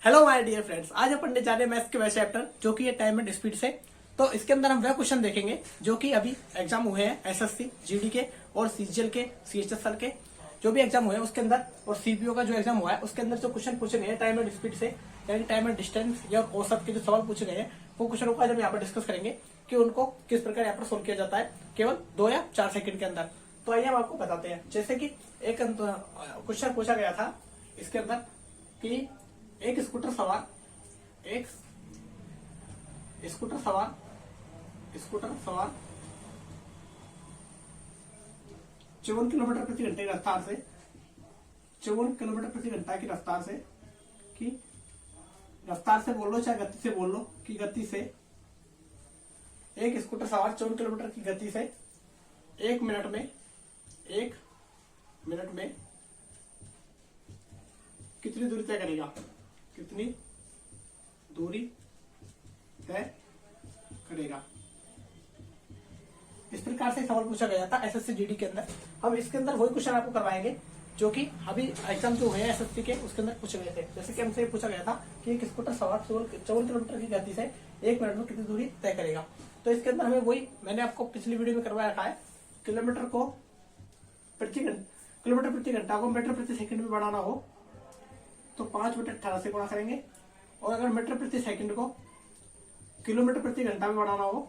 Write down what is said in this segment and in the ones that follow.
Hello my dear friends, आज अपन पढ़ने जा रहे हैं मैथ्स के वह चैप्टर जो कि है टाइम एंड स्पीड से। तो इसके अंदर हम वह क्वेश्चन देखेंगे जो कि अभी एग्जाम हुए हैं एसएससी जीडी के और सीजीएल के सीएचएसएल के जो भी एग्जाम हुए हैं उसके अंदर, और सीपीओ का जो एग्जाम हुआ है उसके अंदर जो क्वेश्चन पूछे गए हैं टाइम एंड स्पीड से, यानी टाइम एंड डिस्टेंस या औसत के जो सवाल पूछे गए हैं वो क्वेश्चनों को आज हम यहाँ पर डिस्कस करेंगे कि उनको किस प्रकार यहाँ पर सोल्व किया जाता है केवल 2 या 4 सेकंड के अंदर। तो आइए हम आपको बताते हैं। जैसे कि एक क्वेश्चन पूछा गया था इसके अंदर कि एक स्कूटर सवार 54 किलोमीटर प्रति घंटे की रफ्तार से 54 किलोमीटर प्रति घंटा की रफ्तार से कि रफ्तार से बोल लो चाहे गति से बोल लो कि गति से एक स्कूटर सवार 54 किलोमीटर की गति से 1 मिनट में कितनी दूरी तय करेगा, कितनी दूरी तय करेगा। इस प्रकार से सवाल पूछा गया था एसएससी जीडी के अंदर। हम इसके अंदर वही क्वेश्चन आपको करवाएंगे जो कि अभी एग्जाम जो है एसएससी के उसके अंदर पूछे गए थे। जैसे कि हमसे पूछा गया था कि एक स्कूटर सवार 54 किलोमीटर की गति से 1 मिनट में कितनी दूरी तय करेगा। तो इसके अंदर हमें वही मैंने आपको पिछली वीडियो में करवाया रखा है, किलोमीटर प्रति घंटा को मीटर प्रति सेकंड में बढ़ाना हो तो 5/18 से गुणा करेंगे, और अगर मीटर प्रति सेकंड को किलोमीटर प्रति घंटा में बढ़ाना हो,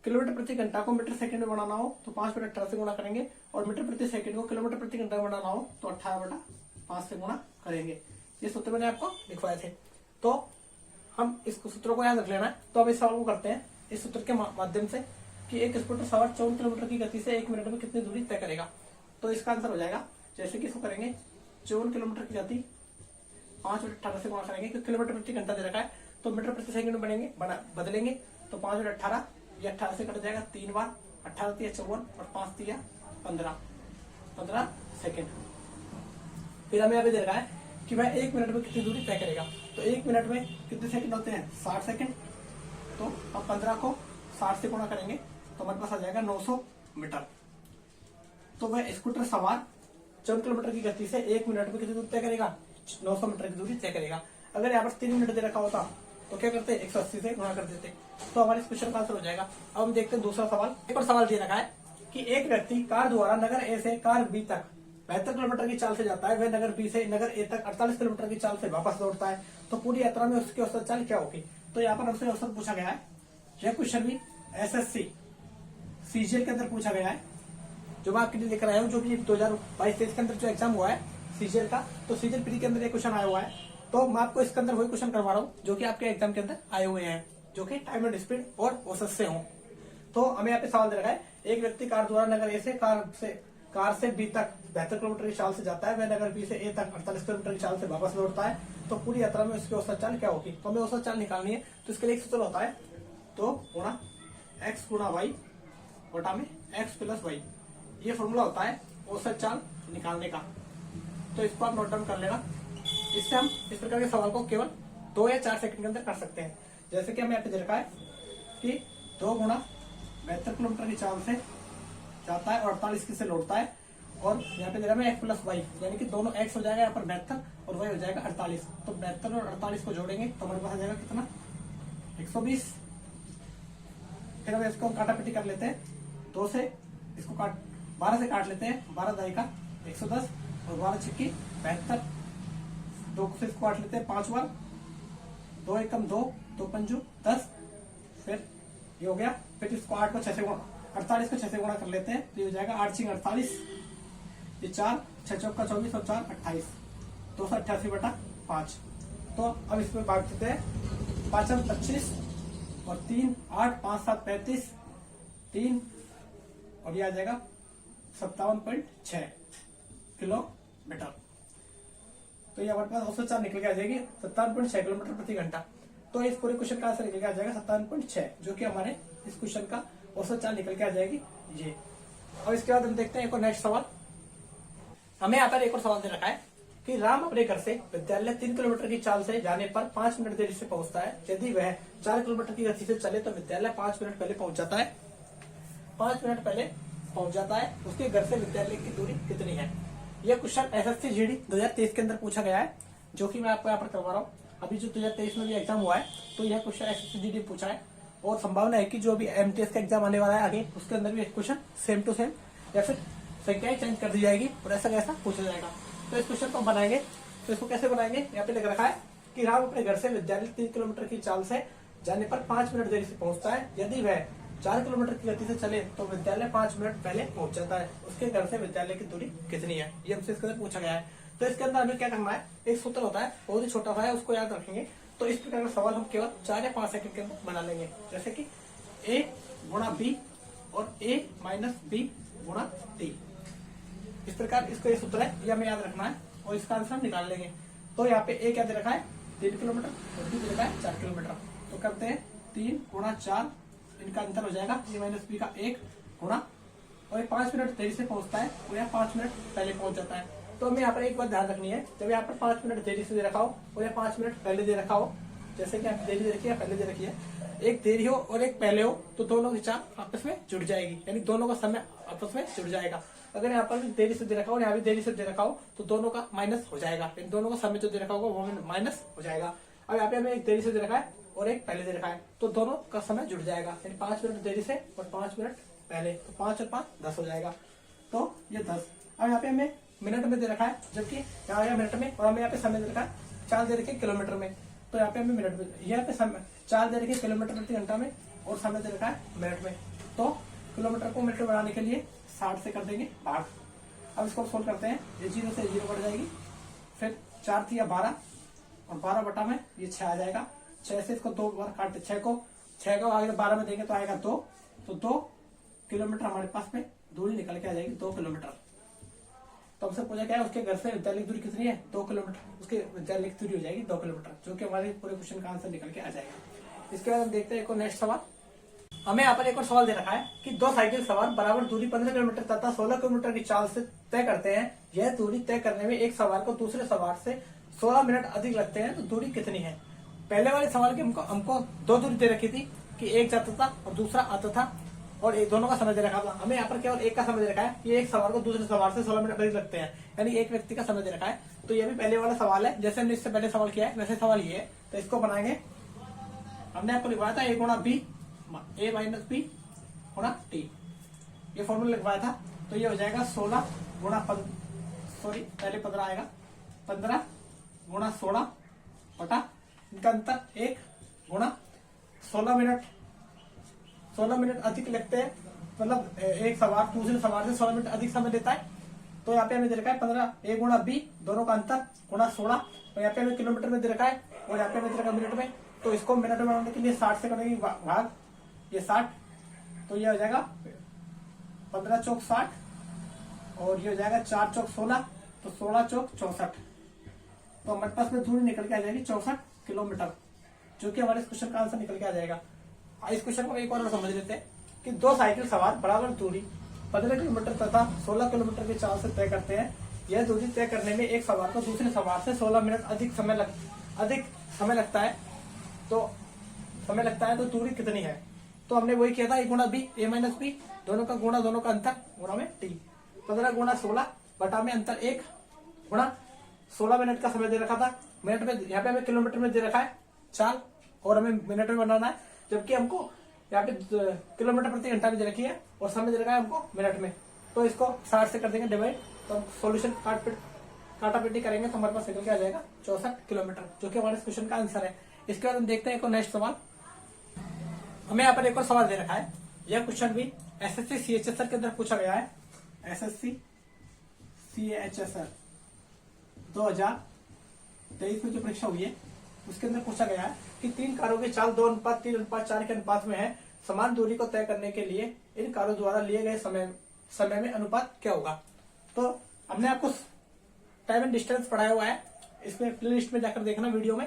किलोमीटर प्रति घंटा को मीटर सेकंड में बढ़ाना हो तो 5/18 से गुणा करेंगे, और मीटर प्रति सेकंड को किलोमीटर प्रति घंटा में बढ़ाना हो तो 18/5 से गुणा करेंगे। ये सूत्र मैंने आपको लिखवाए थे, तो हम इस सूत्रों को याद रख लेना है। तो अब इस सवाल को करते हैं इस सूत्र के माध्यम से कि एक स्कूटर सवार 54 किलोमीटर की गति से 1 मिनट में कितनी दूरी तय करेगा। तो इसका आंसर हो जाएगा, जैसे कि इसको करेंगे 54 किलोमीटर की गति 5/18 से गुणा करेंगे क्योंकि किलोमीटर प्रति घंटा दे रखा है, तो मीटर प्रति सेकंड में बदलेंगे तो 5/18, ये 18 से कट जाएगा 3 बार, 18 × 54 और 5 × 15 सेकंड। फिर हमें अभी दे रखा है कि वह 1 मिनट में कितनी दूरी तय करेगा। तो 1 मिनट में कितने सेकंड होते हैं, 60 सेकंड। तो अब 15 को 60 से गुणा करेंगे तो हमारे पास आ जाएगा 900 मीटर। तो वह स्कूटर सवार 54 किलोमीटर की गति से 1 मिनट में कितनी दूरी तय करेगा, 900 मीटर की दूरी तय करेगा। अगर यहाँ पर 3 मिनट दे रखा होता तो क्या करते, 180 से गुणा कर देते, तो हमारे इस क्वेश्चन का आंसर हो जाएगा। अब हम देखते हैं दूसरा सवाल। एक और सवाल दे रखा है कि एक व्यक्ति कार द्वारा नगर ए से कार बी तक 72 किलोमीटर की चाल से जाता है, वह नगर बी से नगर ए तक 48 किलोमीटर की चाल से वापस लौटता है, तो पूरी यात्रा में उसकी औसत चाल क्या होगी। तो यहाँ पर हमसे औसत पूछा गया है। यह क्वेश्चन भी एसएससी सीजीएल के अंदर पूछा गया है, जो मैं आपके लिए लेकर आया हूँ, जो कि 2022-23 के अंदर जो एग्जाम हुआ है सीजीएल का, तो सीजीएल प्री के अंदर एक क्वेश्चन आया हुआ है। तो मैं आपको इसके अंदर वही क्वेश्चन करवा रहा हूँ जो कि आपके एग्जाम के अंदर आए हुए हैं, जो कि टाइम एंड स्पीड और औसत से हों। तो हमें यहाँ पे सवाल दे रखा है, एक व्यक्ति कार द्वारा नगर ए से कार से बी तक 72 किलोमीटर की चाल से जाता है, वह नगर बी से ए तक 48 किलोमीटर की चाल से वापस लौटता है, तो पूरी यात्रा में उसकी औसत चाल क्या होगी। तो हमें औसत चाल निकालनी है, तो इसके लिए एक सूत्र होता है, तो गुणा x गुणा y बटा में x प्लस y, ये फॉर्मूला होता है औसत चाल निकालने का। तो इसको आप नोट डाउन कर लेना। इससे हम इस प्रकार के सवाल को केवल 2 या 4 सेकंड के अंदर कर सकते हैं। जैसे कि हमें यहाँ पे दे रखा है कि 2 गुणा 72 किलोमीटर की चाल से जाता है और 48 की से लौटता है, और यहाँ पे दे रहा है x प्लस वाई, यानी कि दोनों x हो जाएगा यहाँ पर 72 और y हो जाएगा 48। तो 72 और 48 को जोड़ेंगे तो हमारे पास आ जाएगा कितना, 120। फिर हम इसको काटापीटी कर लेते हैं, 2 से इसको 12 से काट लेते हैं, 12 दाई का 110 और 12 छिक्की 72, 2 से इसको काट लेते हैं 5 बार, 2 एकम 2, 2 पंजू 10, फिर ये हो गया। फिर इसको 8 को 6 से गुणा 48 को 6 से गुणा कर लेते हैं, तो ये हो जाएगा 8 × 48, ये 4, 6 चौका 24 और 4 28, 288/5। तो अब इसमें भाग देते हैं, 5 25 और 3 8, 5 7 35, 3 और ये आ जाएगा 57.6 किलोमीटर। तो ये हमारे पास औसत चाल निकल के आ जाएगी 57.6 किलोमीटर प्रति घंटा। तो इस पूरे क्वेश्चन का आंसर निकल के आ जाएगा 57.6, जो कि हमारे इस क्वेश्चन का औसत चाल निकल के आ जाएगी ये। और इसके बाद हम देखते हैं एक और नेक्स्ट सवाल। हमें यहाँ पर एक और सवाल दे रखा है कि राम अपने घर से विद्यालय 3 किलोमीटर की चाल से जाने पर 5 मिनट देरी से पहुंचता है। यदि वह 4 किलोमीटर की गति से चले तो विद्यालय 5 मिनट पहले पहुंच जाता है। 5 मिनट पहले पहुंच जाता है, उसके घर से विद्यालय की दूरी कितनी है। यह क्वेश्चन एसएससी जीडी 2023 के अंदर पूछा गया है। जो कि मैं आपको यहाँ पर करवा रहा हूँ। अभी जो 2023 में भी एग्जाम हुआ है तो यह क्वेश्चन SSCGD पूछा है, और संभावना है कि जो भी MTS का एग्जाम आने वाला है आगे, उसके अंदर भी एक क्वेश्चन सेम टू सेम या फिर संख्याएं चेंज कर दी जाएगी और ऐसा कैसा पूछा जाएगा। तो इस क्वेश्चन को बनाएंगे, तो इसको कैसे बनाएंगे, यहाँ पे लिख रखा है कि राम अपने घर से विद्यालय 3 किलोमीटर की चाल से जाने पर 5 मिनट देरी से पहुंचता है। यदि वह 4 किलोमीटर की गति से चले तो विद्यालय 5 मिनट पहले पहुंच जाता है। उसके घर से विद्यालय की दूरी कितनी है, ये हमसे इसके अंदर पूछा गया है। तो इसके अंदर हमें क्या करना है, एक सूत्र होता है बहुत ही छोटा सा है, उसको याद रखेंगे। तो इस प्रकार का सवाल हम केवल 4 या 5 सेकंड के अंदर बना लेंगे, जैसे कि A गुणा B और A माइनस B गुणा T। इस प्रकार इसको ये सूत्र है, ये हमें याद रखना है और इसका आंसर हम निकाल लेंगे। तो यहाँ पे A क्या दे रखा है 3 किलोमीटर और B दे रखा है 4 किलोमीटर। तो करते हैं 3 गुणा 4, इनका अंतर हो जाएगा A माइनस B का 1 गुणा, और ये 5 मिनट देरी से पहुंचता है और यहाँ 5 मिनट पहले पहुंच जाता है। तो हमें यहाँ पर एक बात ध्यान रखनी है, जब यहाँ पर 5 मिनट देरी से दे रखा हो और या 5 मिनट पहले दे रखा हो, जैसे कि आप देरी दे रखी है पहले दे रखी है, एक देरी हो और एक पहले हो तो दोनों की चाल आपस में जुड़ जाएगी, यानी दोनों का समय आपस में जुड़ जाएगा। अगर यहाँ पर देरी से दे रखा हो और यहाँ भी देरी से दे रखा हो तो दोनों का माइनस हो जाएगा, यानी दोनों का समय जो दे रखा होगा वो माइनस हो जाएगा। अब यहाँ पे हमें एक देरी से दे रखा है और एक पहले दे रखा है तो दोनों का समय जुड़ जाएगा, यानी 5 मिनट देरी से और 5 मिनट पहले, तो 5 और 5 10 हो जाएगा। तो ये 10। अब यहाँ पे हमें मिनट में दे रखा है, जबकि यहाँ मिनट में, और हमें यहाँ पे समय दे रखा है चाल दे रखी है किलोमीटर में। तो यहाँ पे हमें मिनट में, यहाँ पे समय चाल दे रखी है किलोमीटर प्रति घंटा में और समय दे रखा है मिनट में। तो किलोमीटर को मिनट में बनाने के लिए 60 से कर देंगे भाग। अब इसको सोल्व करते हैं, ये 0 से 0 बढ़ जाएगी, फिर 4 थी 12 और 12 बटा में ये 6 आ जाएगा। 6 से इसको 2 बार काट, 6 को आगे 12 में देंगे तो आएगा 2, तो 2 किलोमीटर हमारे पास में दूरी निकल के आ जाएगी 2 किलोमीटर। तो हमसे पूछा क्या है उसके घर से विद्यालय की दूरी कितनी है 2 किलोमीटर, उसके विद्यालय की दूरी हो जाएगी 2 किलोमीटर, जो कि हमारे पूरे क्वेश्चन का आंसर निकल के आ जाएगा। इसके बाद हम देखते हैं एक और नेक्स्ट सवाल। हमें यहाँ पर एक और सवाल दे रखा है कि 2 साइकिल सवार बराबर दूरी 15 किलोमीटर तथा 16 किलोमीटर की चाल से तय करते हैं। यह दूरी तय करने में एक सवार को दूसरे सवार से 16 मिनट अधिक लगते हैं, तो दूरी कितनी है। पहले वाले सवाल की हमको 2 दूरी दे रखी थी कि एक जाता था और दूसरा आता था, और एक दोनों का समय दे रखा था। हमें यहाँ पर केवल एक का समय दे रखा है कि एक सवार को दूसरे सवार से 16 मिनट अधिक लगते हैं, यानी एक व्यक्ति का समय दे रखा है। तो ये भी पहले वाला सवाल है, जैसे हमने इससे पहले सवाल किया है वैसे सवाल ये है। तो इसको बनाएंगे, हमने आपको लिखवाया था A गुणा B A माइनस B गुणा T, ये फॉर्मूला लिखवाया था। तो ये हो जाएगा 16 गुणा पहले 15 आएगा, 15 गुणा 16 बटा इनका अंतर 1 गुणा 16 मिनट अधिक लगते हैं, मतलब एक सवार दूसरे सवार से 16 मिनट अधिक समय लेता है। तो यहाँ पे हमें दे रखा है 15 A गुणा B, दोनों का अंतर गुणा 16, और यहाँ पे हमें किलोमीटर में दे रखा है और यहाँ पे हमें दे रखा है मिनट में। तो इसको मिनट में बनाने के लिए 60 से करेंगे भाग, ये 60, तो ये हो जाएगा 15 चौक 60 और ये हो जाएगा 4 चौक 16, तो 16 चौक 64। तो हमारे पास में दूरी निकल के आ जाएगी 64 किलोमीटर, जो कि हमारे इस क्वेश्चन का आंसर निकल के आ जाएगा। इस क्वेश्चन को एक और समझ लेते हैं कि 2 साइकिल सवार बराबर दूरी 15 किलोमीटर तथा 16 किलोमीटर की चाल से तय करते हैं। यह दूरी तय करने में एक सवार को दूसरे सवार से 16 मिनट अधिक समय लगता है, तो दूरी कितनी है। तो हमने वही किया था A गुणा B A माइनस B, दोनों का गुणा, दोनों का अंतर गुणा में T। 15 गुणा 16 बटा में अंतर 1 गुणा 16 मिनट का समय दे रखा था, मिनट में यहाँ पे हमें किलोमीटर में दे रखा है चाल और हमें मिनट में बनाना है, जबकि हमको यहाँ पे किलोमीटर प्रति घंटा भी दे रखी है और समय दे रखा है हमको मिनट में। तो इसको 60 से कर देंगे डिवाइड, तो हम सोल्यूशन काटा पेटी करेंगे तो हमारे पास निकल के आ जाएगा 64 किलोमीटर, जो कि हमारे क्वेश्चन का आंसर है। इसके बाद हम देखते हैं एक और नेक्स्ट सवाल। हमें यहाँ पर एक और सवाल दे रखा है, यह क्वेश्चन भी SSC CHSR के अंदर पूछा गया है। SSC CHSR 2023 में जो परीक्षा हुई है उसके अंदर पूछा गया है कि 3 कारों की चाल 2:3:4 के अनुपात में है। समान दूरी को तय करने के लिए इन कारों द्वारा लिए गए समय में अनुपात क्या होगा। तो हमने आपको टाइम एंड डिस्टेंस पढ़ाया हुआ है, इसमें प्ले लिस्ट में जाकर देखना वीडियो में।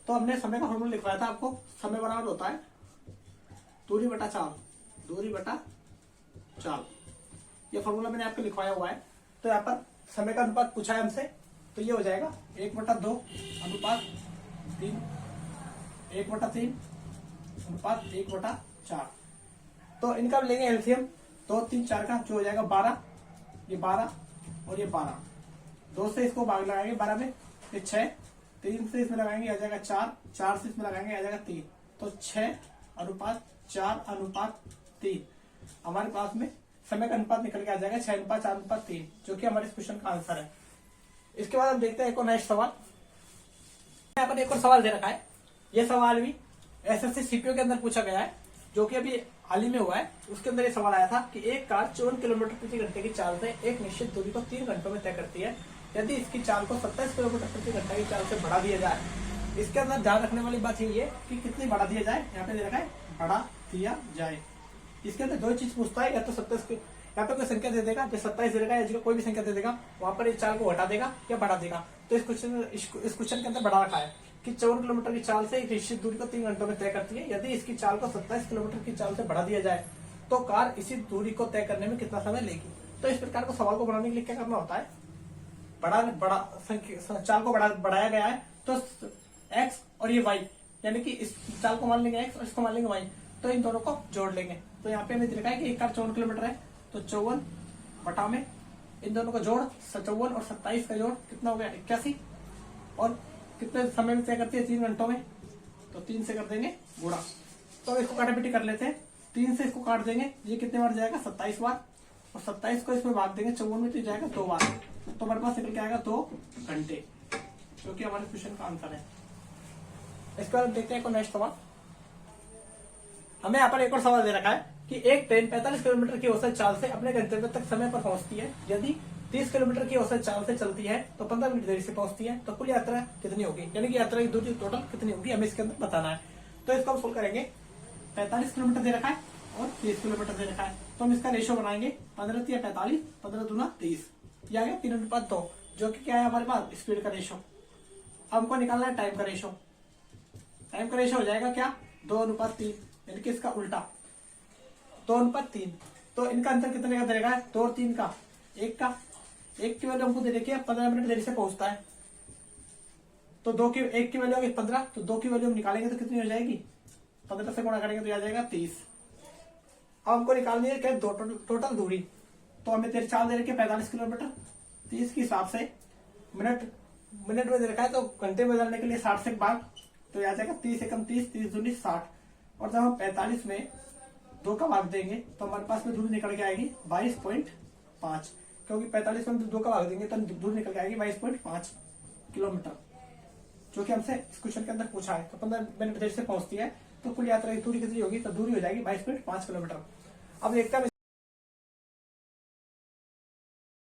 तो हमने समय का फॉर्मूला लिखवाया था आपको, समय बराबर होता है दूरी बटा चाल, ये फॉर्मूला मैंने आपको लिखवाया हुआ है। तो यहाँ पर समय का अनुपात पूछा है हमसे, तो ये हो जाएगा 1/2 अनुपात 3 1/3 अनुपात 1/4। तो इनका लेंगे एलसीएम 2 3 4 का, जो हो जाएगा 12, ये 12 और ये 12, 2 से इसको भाग लगाएंगे 12 में, ये 6 3 से इसमें लगाएंगे आ जाएगा 4, 4 से इसमें लगाएंगे आ जाएगा 3, तो 6:4:3 हमारे पास में समय का अनुपात निकल के आ जाएगा 6:4:3, जो कि हमारे इस क्वेश्चन का आंसर है। इसके बाद हम देखते हैं एक और नेक्स्ट सवाल। यहाँ पर एक और सवाल दे रखा है। यह सवाल भी एसएससी सीपीओ के अंदर पूछा गया है, जो कि अभी हाल ही में हुआ है। उसके अंदर ये सवाल आया था कि एक कार 54 किलोमीटर प्रति घंटे की चाल से एक निश्चित दूरी को 3 घंटों में तय करती है। यदि इसकी चाल को 27 किलोमीटर प्रति घंटे की चाल से बढ़ा दिया जाए। इसके अंदर ध्यान रखने वाली बात यही है कि कितनी बढ़ा दिया जाए। यहाँ पे दे रखा है बढ़ा दिया जाए। इसके अंदर दो चीज पूछता है, या तो 27 या तो कोई संख्या दे देगा, जो 27 दे देगा, या कोई भी संख्या दे देगा, वहां पर इस चाल को घटा देगा या बढ़ा देगा। तो इस क्वेश्चन के अंदर बढ़ा रखा है कि 54 किलोमीटर की चाल से एक निश्चित दूरी को 3 घंटों में तय करती है। यदि इसकी चाल को 27 किलोमीटर की चाल से बढ़ा दिया जाए तो कार इसी दूरी को तय करने में कितना समय लेगी। तो इस प्रकार को सवाल को बनाने के लिए क्या करना होता है, चाल को बढ़ाया गया है तो एक्स और ये वाई, यानी कि इस चाल को मान लेंगे एक्स और इसको मान लेंगे वाई, तो इन दोनों को जोड़ लेंगे। तो यहाँ पे हमें लिखा है कि एक कार 54 किलोमीटर है, तो 54 बटा में इन दोनों को जोड़ 54 और 27 का जोड़ कितना हो गया 81, और कितने समय में तय करती है 3 घंटों में, तो 3 से कर देंगे गुणा। तो इसको काटापिटी कर लेते हैं, 3 से इसको काट देंगे, ये कितने बार जाएगा 27 बार, और 27 को इसमें भाग देंगे 54 में, तो जाएगा 2 बार, तो हमारे पास निकल के आएगा 2 घंटे, जो कि हमारे क्वेश्चन का आंसर है। इसके बाद देखते हैं नेक्स्ट सवाल। हमें यहाँ पर एक और सवाल दे रखा है कि एक ट्रेन 45 किलोमीटर की औसत चाल से अपने गंतव्य तक समय पर पहुंचती है। यदि 30 किलोमीटर की औसत चाल से चलती है तो 15 मिनट देरी से पहुंचती है। तो कुल यात्रा कितनी होगी, यानी कि यात्रा की दूरी टोटल कितनी होगी, हमें इसके अंदर बताना है। तो इसको हम सोल्व करेंगे। 45 किलोमीटर दे रखा है और 30 किलोमीटर दे रखा है, तो हम इसका रेशियो बनाएंगे 15 × 45, 15 दूना 30, ये आ गया 3:2, जो कि क्या है हमारे पास स्पीड का रेशियो। अब हमको निकालना है टाइम का रेशियो। टाइम का रेशियो हो जाएगा क्या 2:3, यानी कि इसका उल्टा 2:3। तो इनका अंतर कितने का देगा, 2 और 3 का 1 का। 1 की वैल्यू हमको दे रखी है 15 मिनट देरी से पहुंचता है, तो 1 की वैल्यू होगी 15, तो 2 की वैल्यू हम निकालेंगे तो कितनी हो जाएगी, 15 से गुणा करेंगे तो आ जाएगा 30। अब हमको निकालनी है क्या टोटल दूरी। तो हमें तेरी चाल दे रखी है 45 किलोमीटर, 30 के हिसाब से मिनट में दे रखा है, तो घंटे में बदलने के लिए 60 से भाग, तो आ जाएगा 30 एकम 30, 30 दूनी 60। और जब हम 45 में 2 का भाग देंगे तो हमारे पास में दूरी निकल के आएगी 22.5, क्योंकि 45 में 2 का भाग देंगे तो दूरी निकल के आएगी 22.5 किलोमीटर, जो कि हमसे इस क्वेश्चन के अंदर पूछा है। तो 15 मिनट देर से पहुंचती है, तो कुल यात्रा की दूरी कितनी होगी, तो दूरी हो जाएगी 22.5 किलोमीटर। अब देखते हैं